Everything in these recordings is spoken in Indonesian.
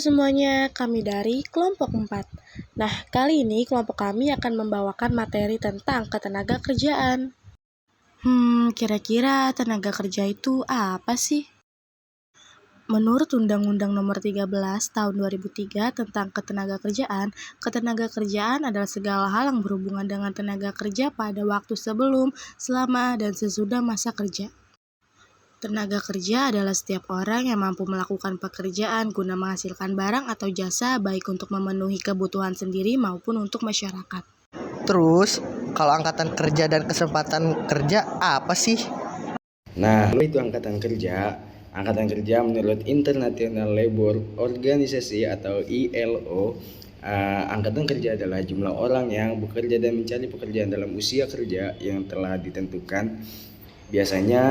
semuanya, kami dari kelompok 4. Nah, kali ini kelompok kami akan membawakan materi tentang ketenaga kerjaan. Kira-kira tenaga kerja itu apa sih? Menurut Undang-Undang Nomor 13 Tahun 2003 tentang ketenaga kerjaan adalah segala hal yang berhubungan dengan tenaga kerja pada waktu sebelum, selama, dan sesudah masa kerja. Tenaga kerja adalah setiap orang yang mampu melakukan pekerjaan guna menghasilkan barang atau jasa baik untuk memenuhi kebutuhan sendiri maupun untuk masyarakat. Terus, kalau angkatan kerja dan kesempatan kerja apa sih? Nah, itu angkatan kerja. Angkatan kerja menurut International Labour Organization atau ILO, angkatan kerja adalah jumlah orang yang bekerja dan mencari pekerjaan dalam usia kerja yang telah ditentukan. Biasanya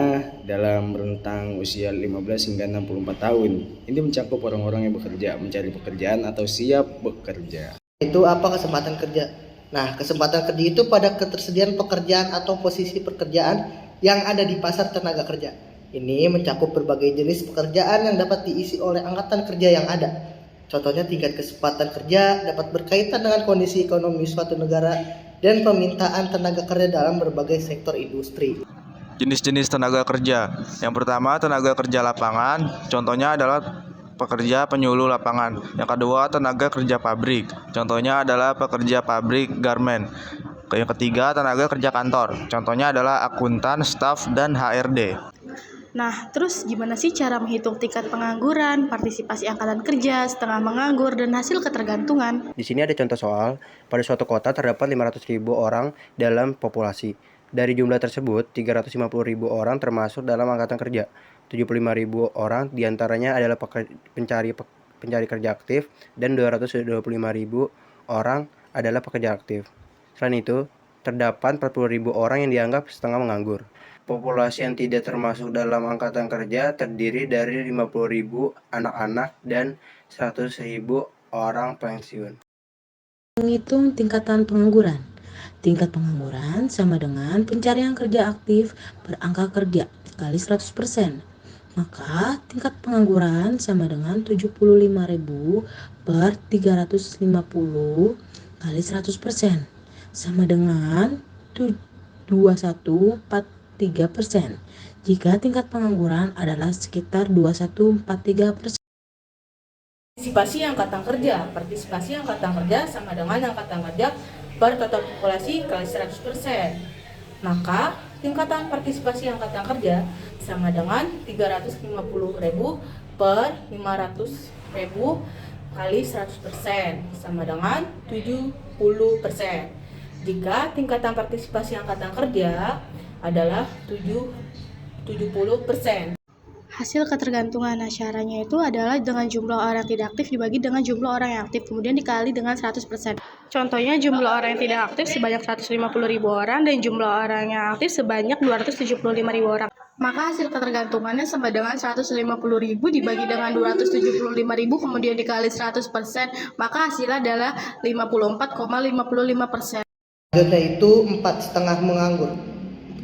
dalam rentang usia 15 hingga 64 tahun. Ini mencakup orang-orang yang bekerja, mencari pekerjaan atau siap bekerja. Itu apa kesempatan kerja? Nah, kesempatan kerja itu pada ketersediaan pekerjaan atau posisi pekerjaan yang ada di pasar tenaga kerja. Ini mencakup berbagai jenis pekerjaan yang dapat diisi oleh angkatan kerja yang ada. Contohnya tingkat kesempatan kerja dapat berkaitan dengan kondisi ekonomi suatu negara dan permintaan tenaga kerja dalam berbagai sektor industri. Jenis-jenis tenaga kerja. Yang pertama, tenaga kerja lapangan. Contohnya adalah pekerja penyuluh lapangan. Yang kedua, tenaga kerja pabrik. Contohnya adalah pekerja pabrik garmen. Yang ketiga, tenaga kerja kantor. Contohnya adalah akuntan, staf, dan HRD. Nah, terus gimana sih cara menghitung tingkat pengangguran, partisipasi angkatan kerja, setengah menganggur, dan hasil ketergantungan? Di sini ada contoh soal, pada suatu kota terdapat 500.000 orang dalam populasi. Dari jumlah tersebut, 350.000 orang termasuk dalam angkatan kerja. 75.000 orang diantaranya adalah pencari kerja aktif dan 225.000 orang adalah pekerja aktif. Selain itu, terdapat 40.000 orang yang dianggap setengah menganggur. Populasi yang tidak termasuk dalam angkatan kerja terdiri dari 50.000 anak-anak dan 100.000 orang pensiun. Menghitung tingkatan pengangguran. Tingkat pengangguran sama dengan pencarian kerja aktif per angka kerja kali 100%. Maka tingkat pengangguran sama dengan 75.000 per 350 kali 100%. Sama dengan 2143%. Jika tingkat pengangguran adalah sekitar 2143%. Partisipasi angkatan kerja sama dengan angkatan kerja per total populasi kali 100%. Maka tingkatan partisipasi angkatan kerja sama dengan 350.000 per 500.000 kali 100% sama dengan 70%. Jika tingkatan partisipasi angkatan kerja adalah 70%. Hasil ketergantungan. Nah, caranya itu adalah dengan jumlah orang tidak aktif dibagi dengan jumlah orang yang aktif, kemudian dikali dengan 100%. Contohnya jumlah orang yang tidak aktif sebanyak 150.000 orang dan jumlah orang yang aktif sebanyak 275.000 orang. Maka hasil ketergantungannya sama dengan 150.000 dibagi dengan 275.000 kemudian dikali 100%, maka hasilnya adalah 54,55%. Selanjutnya itu 4 setengah menganggur.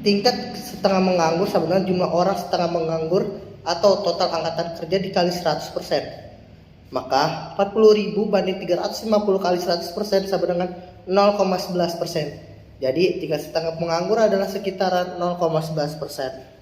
Tingkat setengah menganggur sama dengan jumlah orang setengah menganggur atau total angkatan kerja dikali 100%. Maka 40.000 banding 350 kali 100% sama dengan 0,11%. Jadi tingkat setengah penganggur adalah sekitaran 0,11%.